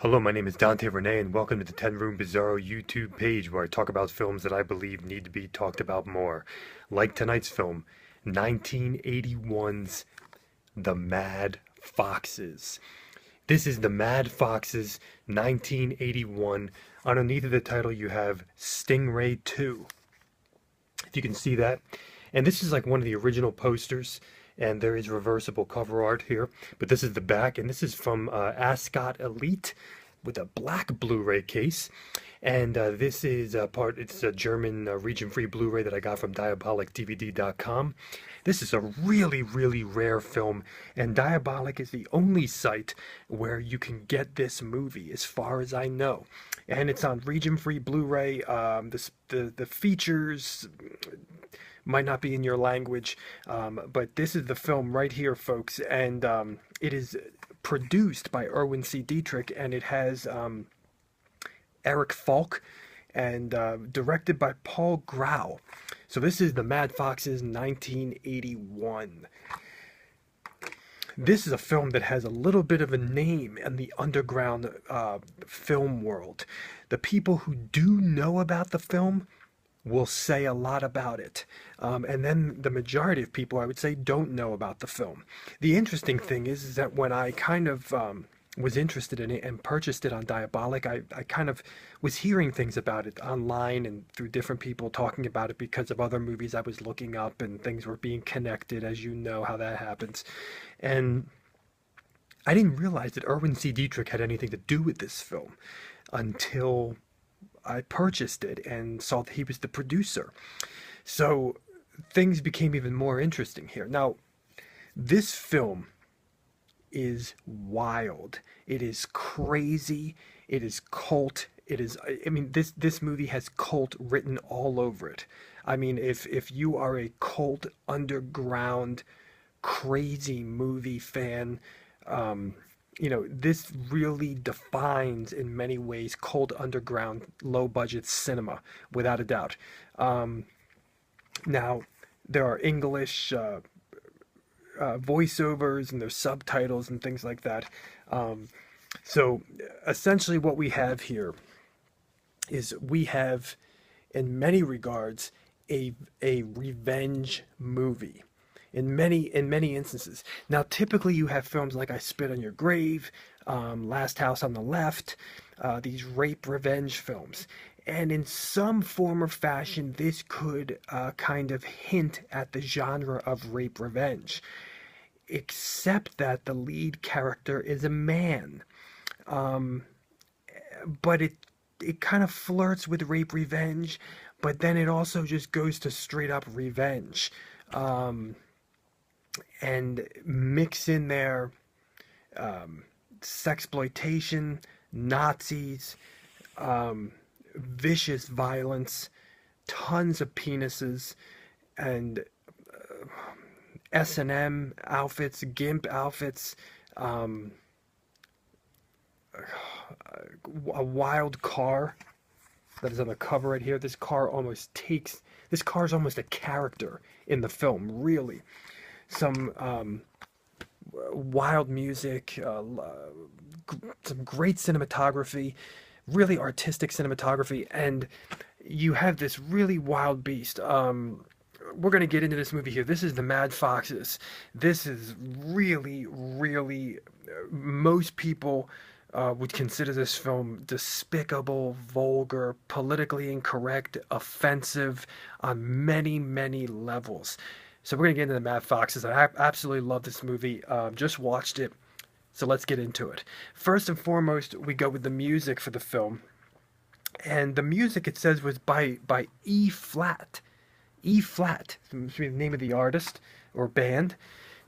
Hello, my name is Dante Renee, and welcome to the 10 Room Bizarro YouTube page where I talk about films that I believe need to be talked about more. Like tonight's film, 1981's The Mad Foxes. This is The Mad Foxes 1981. Underneath of the title, you have Stingray 2. If you can see that. And this is like one of the original posters, and there is reversible cover art here. But this is the back, and this is from Ascot Elite with a black Blu-ray case. And this is it's a German region-free Blu-ray that I got from diabolicdvd.com. This is a really, really rare film, and Diabolic is the only site where you can get this movie, as far as I know. And it's on region-free Blu-ray. The features might not be in your language, but this is the film right here, folks, and it is produced by Erwin C. Dietrich, and it has Eric Falk, and directed by Paul Grau. So this is The Mad Foxes 1981. This is a film that has a little bit of a name in the underground film world. The people who do know about the film will say a lot about it. And then the majority of people, I would say, don't know about the film. The interesting thing is that when I kind of was interested in it and purchased it on Diabolic, I kind of was hearing things about it online and through different people talking about it because of other movies I was looking up, and things were being connected, as you know how that happens. And I didn't realize that Erwin C. Dietrich had anything to do with this film until I purchased it and saw that he was the producer. So things became even more interesting here. Now, this film is wild. It is crazy. It is cult. It is, I mean, this movie has cult written all over it. I mean, if you are a cult underground crazy movie fan, this really defines in many ways cold underground low budget cinema, without a doubt. Now, there are English voiceovers, and there's subtitles and things like that. So essentially what we have here is we have, in many regards, a revenge movie. In many instances. Now, typically you have films like I Spit on Your Grave, Last House on the Left, these rape revenge films. And in some form or fashion, this could kind of hint at the genre of rape revenge, except that the lead character is a man. But it kind of flirts with rape revenge, but then it also just goes to straight up revenge. And mix in there sexploitation, Nazis, vicious violence, tons of penises, and S&M outfits, gimp outfits, a wild car that is on the cover right here. This car is almost a character in the film, really. Some wild music, some great cinematography, really artistic cinematography, and you have this really wild beast. We're going to get into this movie here. This is The Mad Foxes. This is really, really, most people would consider this film despicable, vulgar, politically incorrect, offensive on many, many levels. So we're going to get into The Mad Foxes. I absolutely love this movie. Just watched it, so let's get into it. First and foremost, we go with the music for the film. And the music, it says, was by E Flat. E Flat, the name of the artist or band.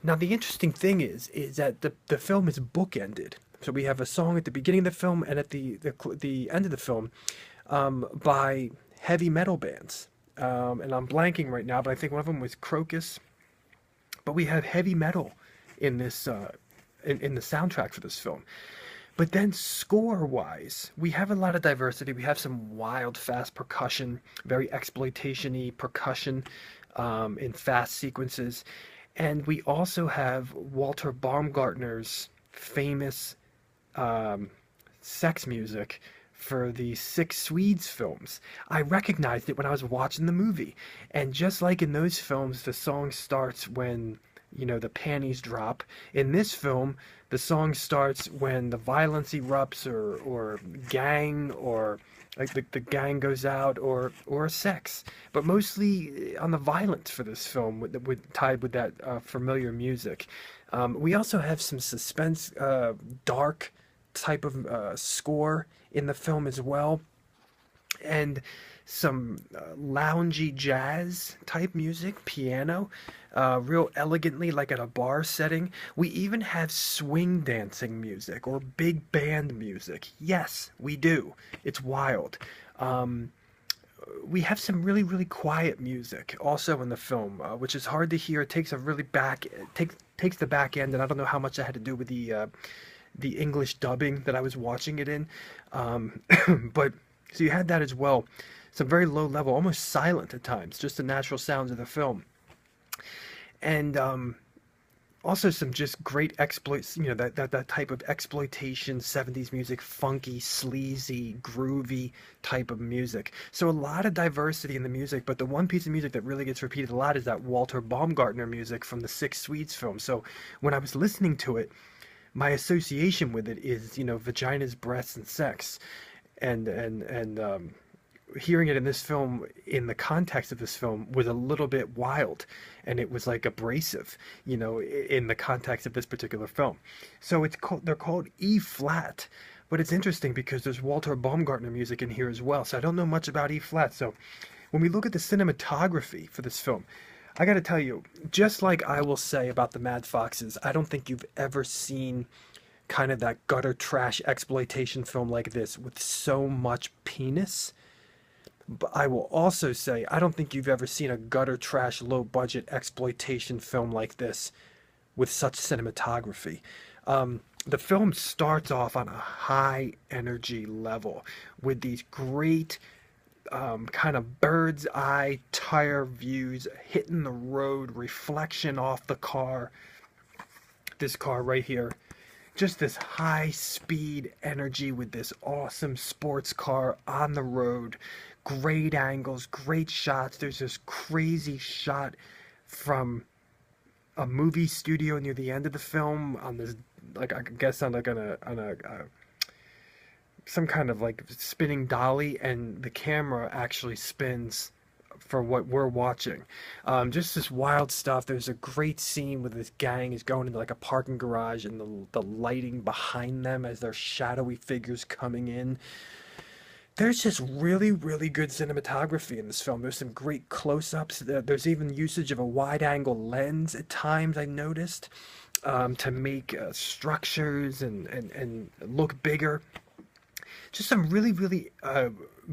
Now, the interesting thing is that the film is bookended. So we have a song at the beginning of the film and at the end of the film by heavy metal bands. And I'm blanking right now, but I think one of them was Crocus. But we have heavy metal in this in the soundtrack for this film. But then score-wise, we have a lot of diversity. We have some wild, fast percussion, very exploitation-y percussion in fast sequences. And we also have Walter Baumgartner's famous sex music for the Six Swedes films. I recognized it when I was watching the movie. And just like in those films, the song starts when, you know, the panties drop. In this film, the song starts when the violence erupts, or gang, or like the gang goes out, or sex. But mostly on the violence for this film, tied with that familiar music. We also have some suspense, dark type of score in the film as well, and some loungy jazz type music, piano, real elegantly, like at a bar setting. We even have swing dancing music or big band music. Yes, we do. It's wild. Um, we have some really, really quiet music also in the film, which is hard to hear. It takes a really takes the back end, and I don't know how much that had to do with the English dubbing that I was watching it in. Um, but so you had that as well. Some very low level, almost silent at times, just the natural sounds of the film. And also some just great exploits, you know, that type of exploitation 70s music, funky, sleazy, groovy type of music. So a lot of diversity in the music, but the one piece of music that really gets repeated a lot is that Walter Baumgartner music from the Six Swedes film. So when I was listening to it, my association with it is, you know, vaginas, breasts, and sex. And hearing it in this film, in the context of this film, was a little bit wild, and it was like abrasive, you know, in the context of this particular film. So they're called E flat, but it's interesting because there's Walter Baumgartner music in here as well. So I don't know much about E flat. So when we look at the cinematography for this film, I got to tell you, just like I will say about the Mad Foxes, I don't think you've ever seen kind of that gutter trash exploitation film like this with so much penis. But I will also say, I don't think you've ever seen a gutter trash, low budget exploitation film like this with such cinematography. The film starts off on a high energy level with these great kind of bird's eye tire views, hitting the road, reflection off the car. This car right here. Just this high speed energy with this awesome sports car on the road. Great angles, great shots. There's this crazy shot from a movie studio near the end of the film on this, like, I guess on a some kind of like spinning dolly, and the camera actually spins for what we're watching. Just this wild stuff. There's a great scene where this gang is going into like a parking garage, and the lighting behind them as their shadowy figures coming in. There's just really, really good cinematography in this film. There's some great close-ups. There's even usage of a wide-angle lens at times, I noticed, to make structures and look bigger. Just some really, really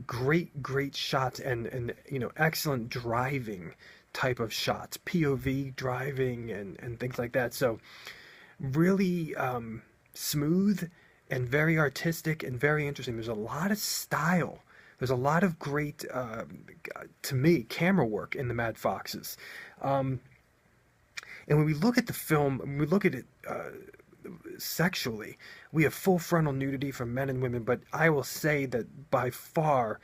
great shots, and you know, excellent driving type of shots, POV driving and things like that. So really smooth and very artistic and very interesting. There's a lot of style. There's a lot of great, to me, camera work in the Mad Foxes. And when we look at the film, when we look at it sexually, we have full frontal nudity from men and women, but I will say that by far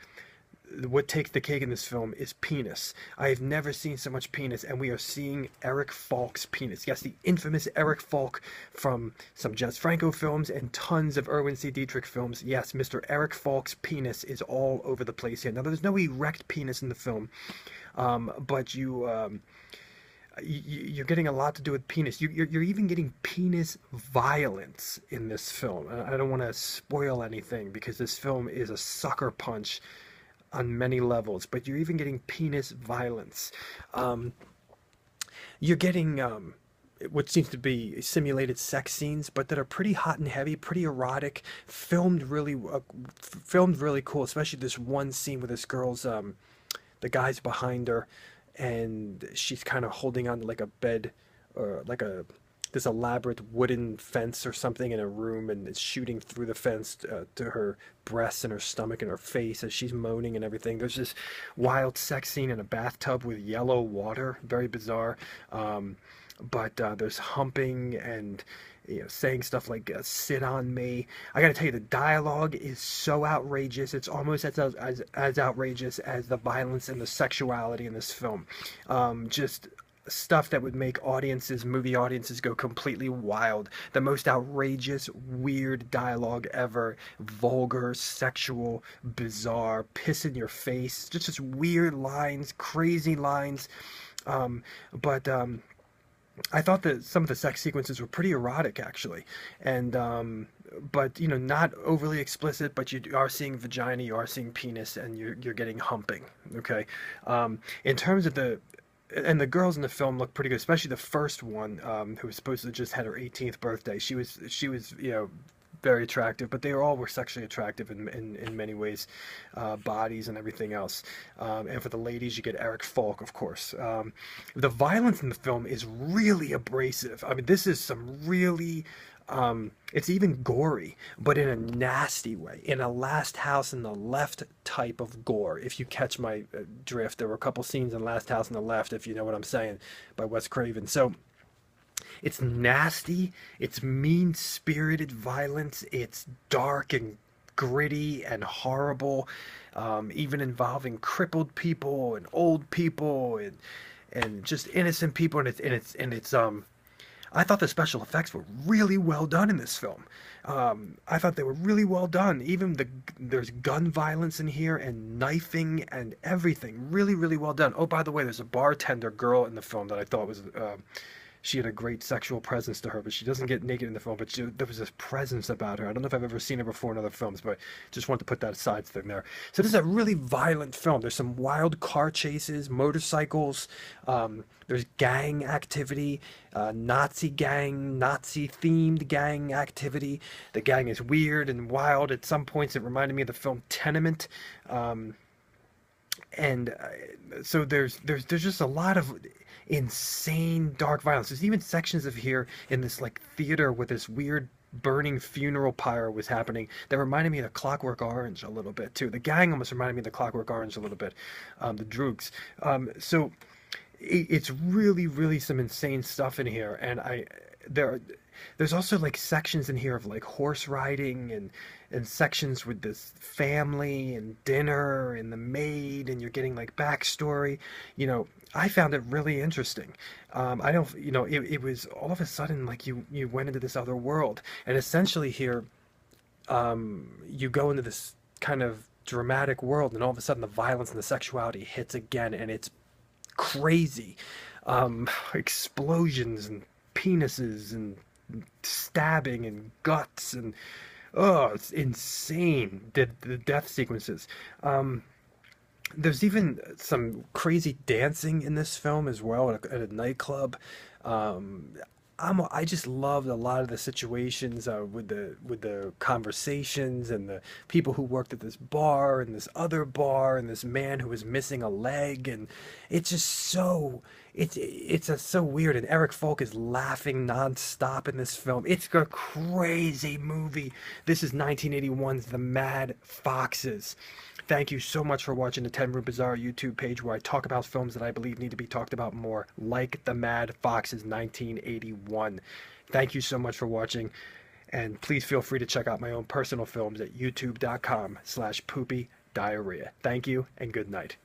what takes the cake in this film is penis. I have never seen so much penis, and we are seeing Eric Falk's penis. Yes, the infamous Eric Falk from some Jess Franco films and tons of Erwin C. Dietrich films. Yes, Mr. Eric Falk's penis is all over the place here. Now, there's no erect penis in the film, but you're getting a lot to do with penis. You're even getting penis violence in this film. I don't want to spoil anything because this film is a sucker punch on many levels, but you're even getting penis violence. You're getting what seems to be simulated sex scenes, but that are pretty hot and heavy, pretty erotic, filmed really cool. Especially this one scene with this girl's the guy's behind her, and she's kind of holding on to like a bed, or like this elaborate wooden fence or something in a room, and it's shooting through the fence to her breasts and her stomach and her face as she's moaning and everything. There's this wild sex scene in a bathtub with yellow water, very bizarre. But there's humping, and saying stuff like "sit on me." I got to tell you, the dialogue is so outrageous. It's almost as outrageous as the violence and the sexuality in this film. Just stuff that would make movie audiences, go completely wild. The most outrageous, weird dialogue ever. Vulgar, sexual, bizarre, piss in your face. Just weird lines, crazy lines. But I thought that some of the sex sequences were pretty erotic, actually, and but not overly explicit. But you are seeing vagina, you are seeing penis, and you're getting humping. Okay, in terms of the girls in the film look pretty good, especially the first one, who was supposed to just had her 18th birthday. She was very attractive, but they all were sexually attractive in many ways, bodies and everything else. And for the ladies, you get Eric Falk, of course. The violence in the film is really abrasive. I mean, this is some really, it's even gory, but in a nasty way, in a Last House on the Left type of gore. If you catch my drift, there were a couple scenes in Last House on the Left, if you know what I'm saying, by Wes Craven. So it's nasty, it's mean-spirited violence, it's dark and gritty and horrible, even involving crippled people and old people and just innocent people, and it's I thought the special effects were really well done in this film. I thought they were really well done. Even there's gun violence in here and knifing and everything. Really, really well done. Oh, by the way, there's a bartender girl in the film that I thought was she had a great sexual presence to her, but she doesn't get naked in the film, but there was this presence about her. I don't know if I've ever seen her before in other films, but just wanted to put that aside thing there. So this is a really violent film. There's some wild car chases, motorcycles, there's gang activity, Nazi-themed gang activity. The gang is weird and wild. At some points, it reminded me of the film Tenement. And so there's just a lot of insane dark violence. There's even sections of here in this like theater with this weird burning funeral pyre was happening that reminded me of the Clockwork Orange a little bit too. The gang almost reminded me of the Clockwork Orange a little bit, the Droogs. So it's really, really some insane stuff in here, and there's also like sections in here of like horse riding and sections with this family and dinner and the maid, and you're getting like backstory. I found it really interesting. I don't, it was all of a sudden like you went into this other world, and essentially here, you go into this kind of dramatic world, and all of a sudden the violence and the sexuality hits again, and it's crazy. Explosions and penises and stabbing and guts and it's insane, the death sequences. There's even some crazy dancing in this film as well at a nightclub. I just loved a lot of the situations with the conversations and the people who worked at this bar and this other bar and this man who was missing a leg, and it's just so weird. And Eric Folk is laughing nonstop in this film. It's a crazy movie. This is 1981's The Mad Foxes. Thank you so much for watching the 10 Room Bazaar YouTube page, where I talk about films that I believe need to be talked about more, like The Mad Foxes 1981. Thank you so much for watching, and please feel free to check out my own personal films at youtube.com/poopydiarrhea. Thank you, and good night.